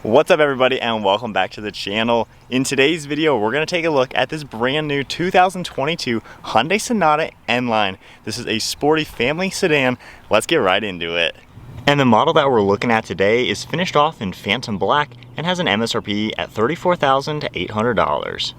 What's up everybody and welcome back to the channel. In today's video we're going to take a look at this brand new 2022 Hyundai Sonata N Line. This is a sporty family sedan. Let's get right into it. And the model that we're looking at today is finished off in Phantom Black and has an MSRP at $34,800.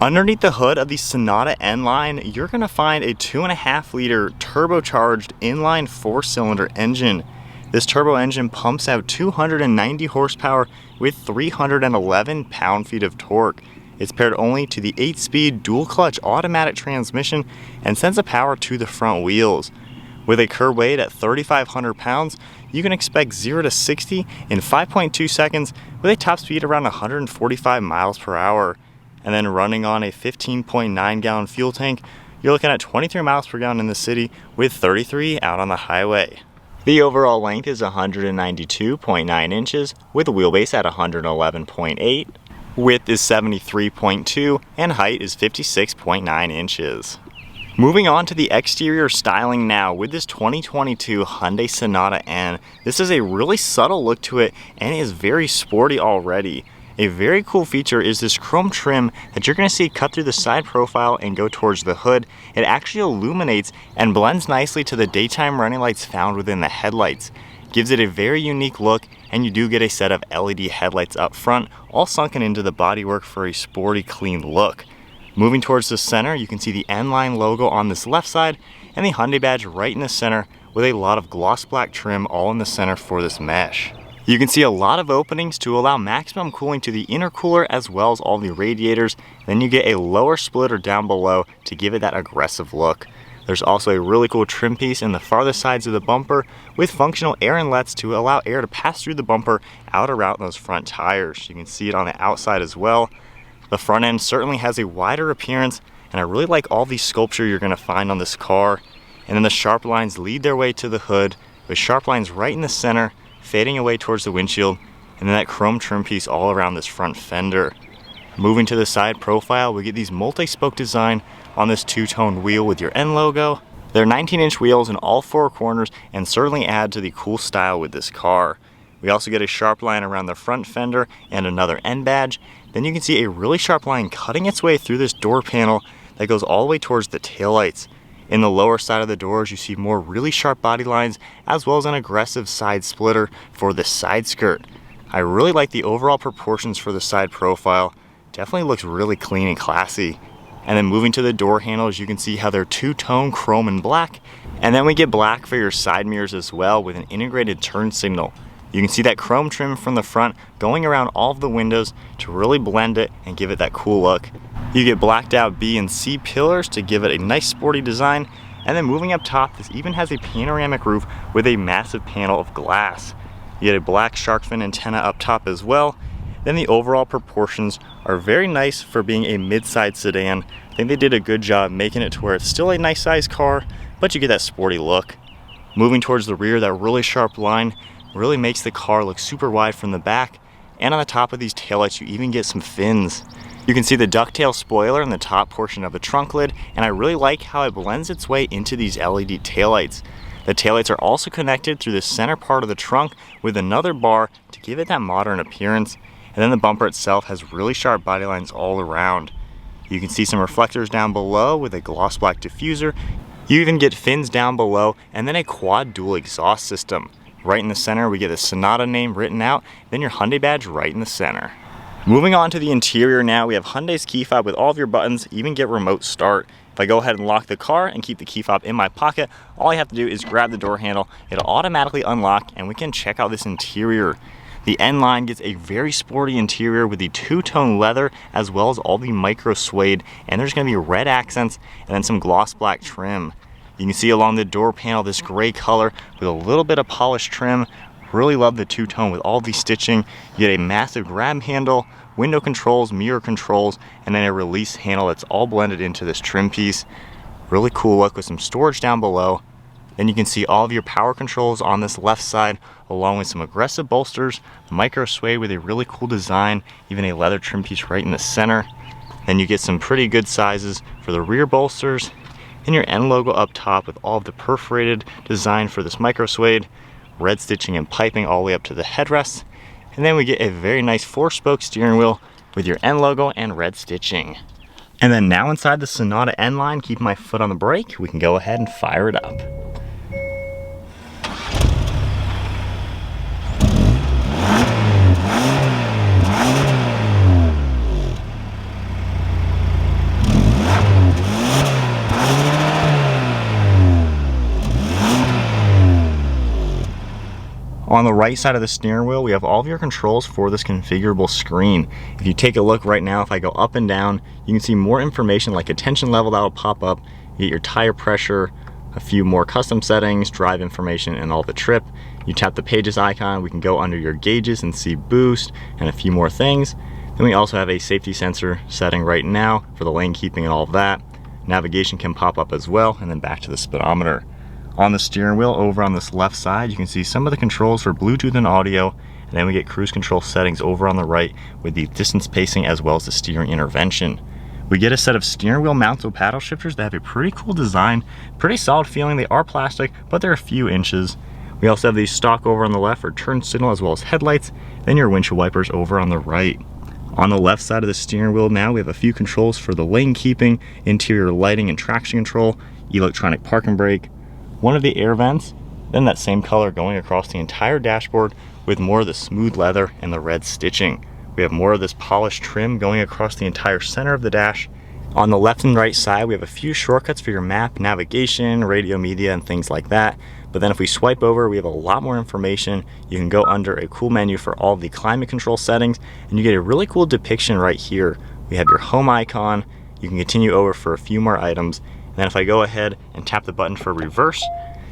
Underneath the hood of the Sonata N Line, you're going to find a 2.5 liter turbocharged inline 4-cylinder engine. This turbo engine pumps out 290 horsepower with 311 pound-feet of torque. It's paired only to the 8-speed dual-clutch automatic transmission and sends the power to the front wheels. With a curb weight at 3,500 pounds, you can expect 0 to 60 in 5.2 seconds with a top speed around 145 miles per hour. And then running on a 15.9 gallon fuel tank, you're looking at 23 miles per gallon in the city with 33 out on the highway. The overall length is 192.9 inches with a wheelbase at 111.8. Width is 73.2 and height is 56.9 inches. Moving on to the exterior styling now with this 2022 Hyundai Sonata N. This is a really subtle look to it and is very sporty already. A very cool feature is this chrome trim that you're going to see cut through the side profile and go towards the hood. It actually illuminates and blends nicely to the daytime running lights found within the headlights. Gives it a very unique look, and you do get a set of LED headlights up front, all sunken into the bodywork for a sporty, clean look. Moving towards the center, you can see the N Line logo on this left side and the Hyundai badge right in the center with a lot of gloss black trim all in the center for this mesh. You can see a lot of openings to allow maximum cooling to the intercooler as well as all the radiators. Then you get a lower splitter down below to give it that aggressive look. There's also a really cool trim piece in the farthest sides of the bumper with functional air inlets to allow air to pass through the bumper out around those front tires. You can see it on the outside as well. The front end certainly has a wider appearance, and I really like all the sculpture you're going to find on this car. And then the sharp lines lead their way to the hood with sharp lines right in the center, fading away towards the windshield, and then that chrome trim piece all around this front fender. Moving to the side profile, we get these multi-spoke design on this two-tone wheel with your N logo. They're 19-inch wheels in all four corners and certainly add to the cool style with this car. We also get a sharp line around the front fender and another N badge. Then you can see a really sharp line cutting its way through this door panel that goes all the way towards the taillights. In the lower side of the doors, you see more really sharp body lines as well as an aggressive side splitter for the side skirt. I really like the overall proportions for the side profile. Definitely looks really clean and classy. And then moving to the door handles, you can see how they're two-tone chrome and black. And then we get black for your side mirrors as well with an integrated turn signal. You can see that chrome trim from the front going around all of the windows to really blend it and give it that cool look. You get blacked out B and C pillars to give it a nice sporty design. And then moving up top, this even has a panoramic roof with a massive panel of glass. You get a black shark fin antenna up top as well. Then the overall proportions are very nice for being a mid-size sedan. I think they did a good job making it to where it's still a nice size car, but you get that sporty look. Moving towards the rear, that really sharp line really makes the car look super wide from the back. And on the top of these taillights, you even get some fins. You can see the ducktail spoiler in the top portion of the trunk lid, and I really like how it blends its way into these LED taillights. The taillights are also connected through the center part of the trunk with another bar to give it that modern appearance. And then the bumper itself has really sharp body lines all around. You can see some reflectors down below with a gloss black diffuser. You even get fins down below and then a quad dual exhaust system. Right in the center, we get the Sonata name written out, then your Hyundai badge right in the center. Moving on to the interior now, we have Hyundai's key fob with all of your buttons, even get remote start. If I go ahead and lock the car and keep the key fob in my pocket, all I have to do is grab the door handle, it'll automatically unlock, and we can check out this interior. The N Line gets a very sporty interior with the two-tone leather as well as all the micro suede, and there's going to be red accents and then some gloss black trim. You can see along the door panel this gray color with a little bit of polished trim. Really love the two-tone with all the stitching. You get a massive grab handle, window controls, mirror controls, and then a release handle that's all blended into this trim piece. Really cool look with some storage down below. Then you can see all of your power controls on this left side, along with some aggressive bolsters, micro suede with a really cool design, even a leather trim piece right in the center. Then you get some pretty good sizes for the rear bolsters, and your N logo up top with all of the perforated design for this micro suede, red stitching and piping all the way up to the headrest. And then we get a very nice 4-spoke steering wheel with your N logo and red stitching. And then now inside the Sonata N Line, keeping my foot on the brake, we can go ahead and fire it up. On the right side of the steering wheel, we have all of your controls for this configurable screen. If you take a look right now, if I go up and down, you can see more information like attention level that will pop up. You get your tire pressure, a few more custom settings, drive information, and all the trip. You tap the pages icon, we can go under your gauges and see boost and a few more things. Then we also have a safety sensor setting right now for the lane keeping and all of that. Navigation can pop up as well, and then back to the speedometer. On the steering wheel over on this left side, you can see some of the controls for Bluetooth and audio, and then we get cruise control settings over on the right with the distance pacing as well as the steering intervention. We get a set of steering wheel mounts with paddle shifters that have a pretty cool design, pretty solid feeling. They are plastic, but they're a few inches. We also have these stock over on the left for turn signal as well as headlights, then your windshield wipers over on the right. On the left side of the steering wheel now, we have a few controls for the lane keeping, interior lighting and traction control, electronic park and brake, one of the air vents, then that same color going across the entire dashboard with more of the smooth leather and the red stitching. We have more of this polished trim going across the entire center of the dash. On the left and right side, we have a few shortcuts for your map, navigation, radio media, and things like that. But then if we swipe over, we have a lot more information. You can go under a cool menu for all of the climate control settings, and you get a really cool depiction right here. We have your home icon. You can continue over for a few more items. And then if I go ahead and tap the button for reverse,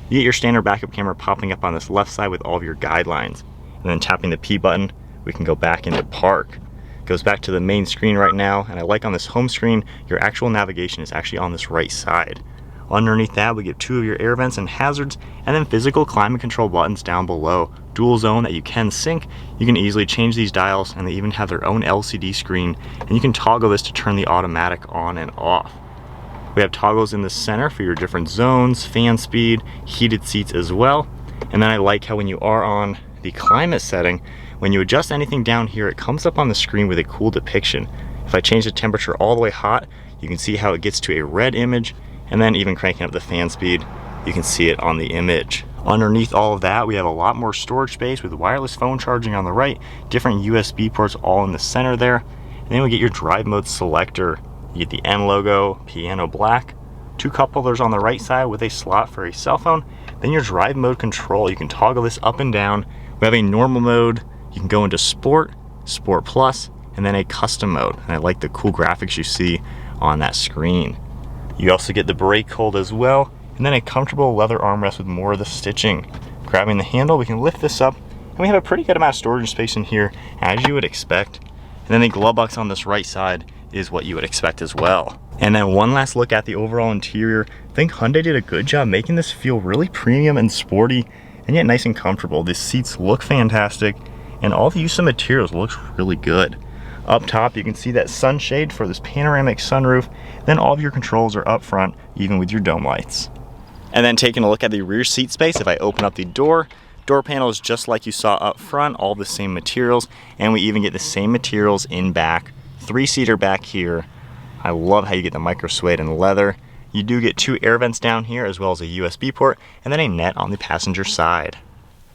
you get your standard backup camera popping up on this left side with all of your guidelines. And then tapping the P button, we can go back into park. It goes back to the main screen right now, and I like on this home screen, your actual navigation is actually on this right side. Underneath that, we get 2 of your air vents and hazards, and then physical climate control buttons down below. Dual zone that you can sync. You can easily change these dials, and they even have their own LCD screen, and you can toggle this to turn the automatic on and off. We have toggles in the center for your different zones, fan speed, heated seats as well. And then I like how when you are on the climate setting, when you adjust anything down here, it comes up on the screen with a cool depiction. If I change the temperature all the way hot, you can see how it gets to a red image, and then even cranking up the fan speed, you can see it on the image. Underneath all of that, we have a lot more storage space with wireless phone charging on the right, different USB ports all in the center there, and then we get your drive mode selector. You get the N logo, piano black, 2 cup holders on the right side with a slot for a cell phone. Then your drive mode control, you can toggle this up and down. We have a normal mode, you can go into sport, sport plus, and then a custom mode. And I like the cool graphics you see on that screen. You also get the brake hold as well, and then a comfortable leather armrest with more of the stitching. Grabbing the handle, we can lift this up, and we have a pretty good amount of storage space in here, as you would expect. And then the glove box on this right side is what you would expect as well. And then one last look at the overall interior. I think Hyundai did a good job making this feel really premium and sporty, and yet nice and comfortable. The seats look fantastic, and all the use of materials looks really good. Up top, you can see that sunshade for this panoramic sunroof. Then all of your controls are up front, even with your dome lights. And then taking a look at the rear seat space, if I open up the door panel is just like you saw up front, all the same materials, and we even get the same materials in back. 3-seater back here. I love how you get the micro suede and leather. You do get 2 air vents down here as well as a USB port, and then a net on the passenger side.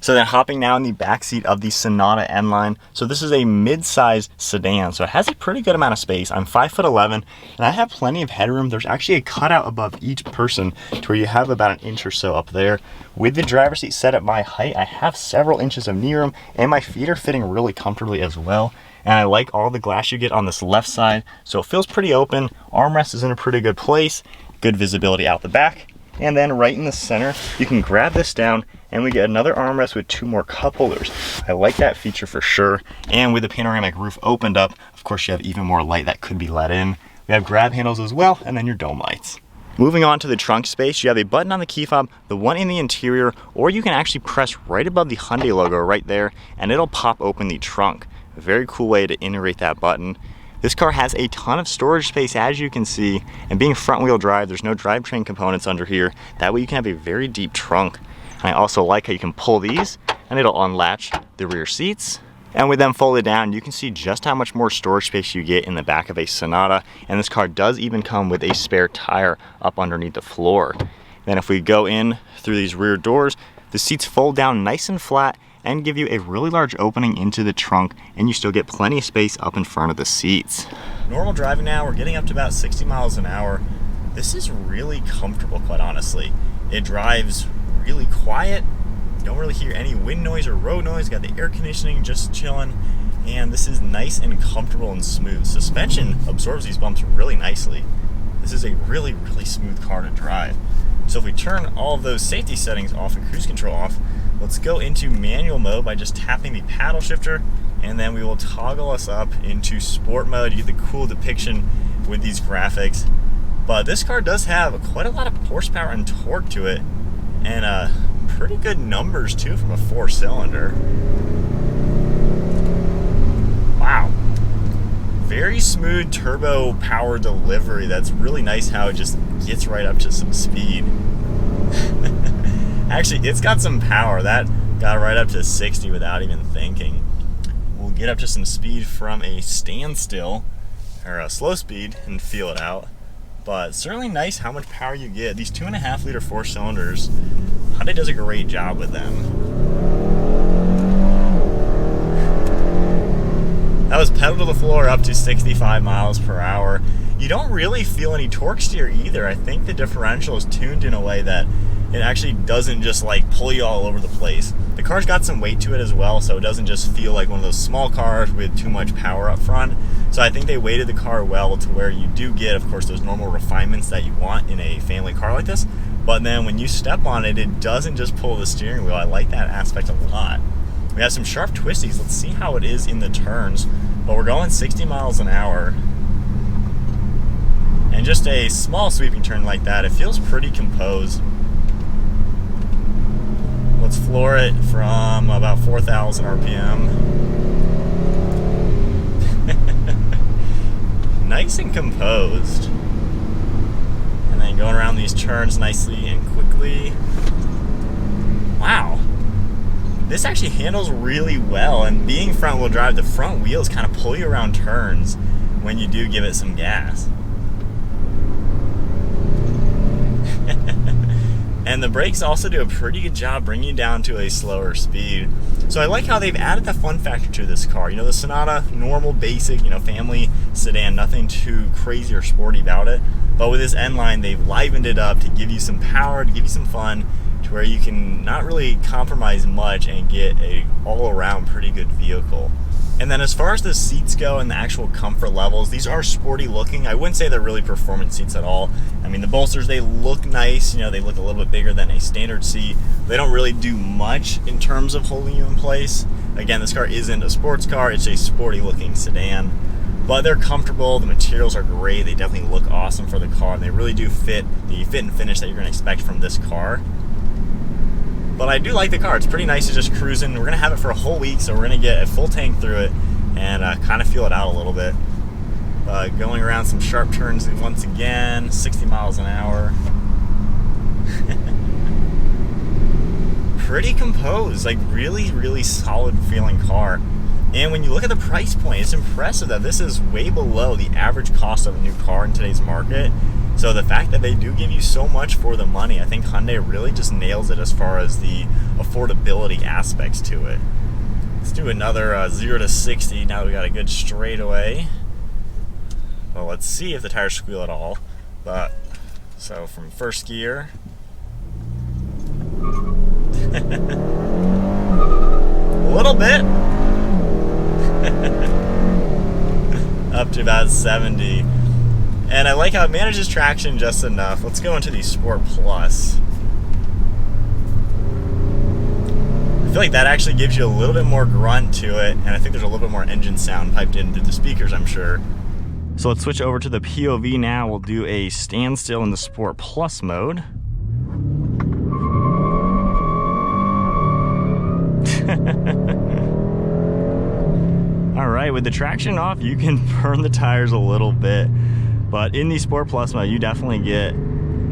So then hopping now in the back seat of the Sonata N Line. So this is a mid-size sedan, so it has a pretty good amount of space. I'm 5'11", and I have plenty of headroom. There's actually a cutout above each person to where you have about an inch or so up there. With the driver's seat set at my height, I have several inches of knee room, and my feet are fitting really comfortably as well. And I like all the glass you get on this left side, so it feels pretty open. Armrest is in a pretty good place, good visibility out the back. And then right in the center, you can grab this down and we get another armrest with 2 more cup holders. I like that feature for sure. And with the panoramic roof opened up, of course you have even more light that could be let in. We have grab handles as well, and then your dome lights. Moving on to the trunk space, you have a button on the key fob, the one in the interior, or you can actually press right above the Hyundai logo right there, and it'll pop open the trunk. A very cool way to integrate that button. This car has a ton of storage space, as you can see, and being front wheel drive, there's no drivetrain components under here. That way you can have a very deep trunk. And I also like how you can pull these and it'll unlatch the rear seats. And with them folded down, you can see just how much more storage space you get in the back of a Sonata. And this car does even come with a spare tire up underneath the floor. Then if we go in through these rear doors, the seats fold down nice and flat and give you a really large opening into the trunk, and you still get plenty of space up in front of the seats. Normal driving now, we're getting up to about 60 miles an hour. This is really comfortable, quite honestly. It drives really quiet. Don't really hear any wind noise or road noise. Got the air conditioning just chilling, and this is nice and comfortable and smooth. Suspension absorbs these bumps really nicely. This is a really, really smooth car to drive. So if we turn all of those safety settings off and cruise control off, let's go into manual mode by just tapping the paddle shifter, and then we will toggle us up into sport mode. You get the cool depiction with these graphics. But this car does have quite a lot of horsepower and torque to it, and pretty good numbers too from a 4-cylinder. Wow. Very smooth turbo power delivery. That's really nice how it just gets right up to some speed. Actually, it's got some power. That got right up to 60 without even thinking. We'll get up to some speed from a standstill, or a slow speed, and feel it out. But certainly nice how much power you get. These 2.5 liter 4-cylinders, Hyundai does a great job with them. That was pedal to the floor up to 65 miles per hour. You don't really feel any torque steer either. I think the differential is tuned in a way that it actually doesn't just like pull you all over the place. The car's got some weight to it as well, so it doesn't just feel like one of those small cars with too much power up front. So I think they weighted the car well to where you do get, of course, those normal refinements that you want in a family car like this. But then when you step on it, it doesn't just pull the steering wheel. I like that aspect a lot. We have some sharp twisties. Let's see how it is in the turns. But we're going 60 miles an hour. And just a small sweeping turn like that, it feels pretty composed. Let's floor it from about 4,000 RPM. Nice and composed. And then going around these turns nicely and quickly. Wow. This actually handles really well, and being front wheel drive, the front wheels kind of pull you around turns when you do give it some gas. And the brakes also do a pretty good job bringing you down to a slower speed. So I like how they've added that fun factor to this car. You know, the Sonata, normal, basic, you know, family sedan, nothing too crazy or sporty about it. But with this N Line, they've livened it up to give you some power, to give you some fun, to where you can not really compromise much and get a all-around pretty good vehicle. And then as far as the seats go and the actual comfort levels, these are sporty looking. I wouldn't say they're really performance seats at all. I mean, the bolsters, they look nice. You know, they look a little bit bigger than a standard seat. They don't really do much in terms of holding you in place. Again, this car isn't a sports car. It's a sporty looking sedan. But they're comfortable. The materials are great. They definitely look awesome for the car. And they really do fit the fit and finish that you're going to expect from this car. But I do like the car. It's pretty nice to just cruise in. We're going to have it for a whole week, so we're going to get a full tank through it and kind of feel it out a little bit. Going around some sharp turns once again, 60 miles an hour. Pretty composed, like really, really solid feeling car. And when you look at the price point, it's impressive that this is way below the average cost of a new car in today's market. So the fact that they do give you so much for the money, I think Hyundai really just nails it as far as the affordability aspects to it. Let's do another 0 to 60 now that we got a good straightaway. Well, let's see if the tires squeal at all. But so from first gear. A little bit. Up to about 70. And I like how it manages traction just enough. Let's go into the Sport Plus. I feel like that actually gives you a little bit more grunt to it, and I think there's a little bit more engine sound piped into the speakers, I'm sure. So let's switch over to the POV now. We'll do a standstill in the Sport Plus mode. All right, with the traction off, you can burn the tires a little bit. But in the Sport Plus mode, you definitely get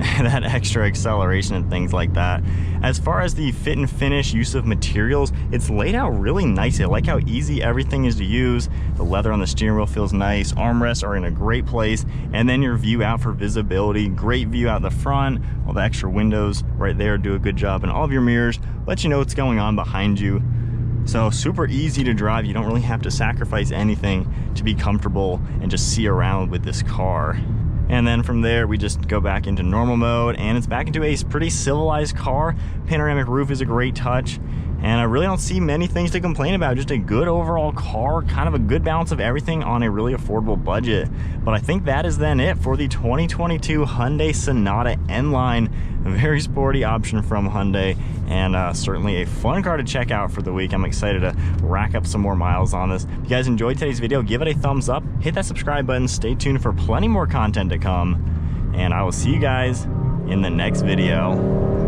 that extra acceleration and things like that. As far as the fit and finish, use of materials, it's laid out really nice. I like how easy everything is to use. The leather on the steering wheel feels nice. Armrests are in a great place. And then your view out for visibility, great view out the front. All the extra windows right there do a good job. And all of your mirrors let you know what's going on behind you. So super easy to drive. You don't really have to sacrifice anything to be comfortable and just see around with this car. And then from there, we just go back into normal mode, and it's back into a pretty civilized car. Panoramic roof is a great touch, and I really don't see many things to complain about. Just a good overall car, kind of a good balance of everything on a really affordable budget. But I think that is then it for the 2022 Hyundai Sonata N Line. A very sporty option from Hyundai, and certainly a fun car to check out for the week. I'm excited to rack up some more miles on this. If you guys enjoyed today's video, give it a thumbs up, hit that subscribe button, stay tuned for plenty more content to come, and I will see you guys in the next video.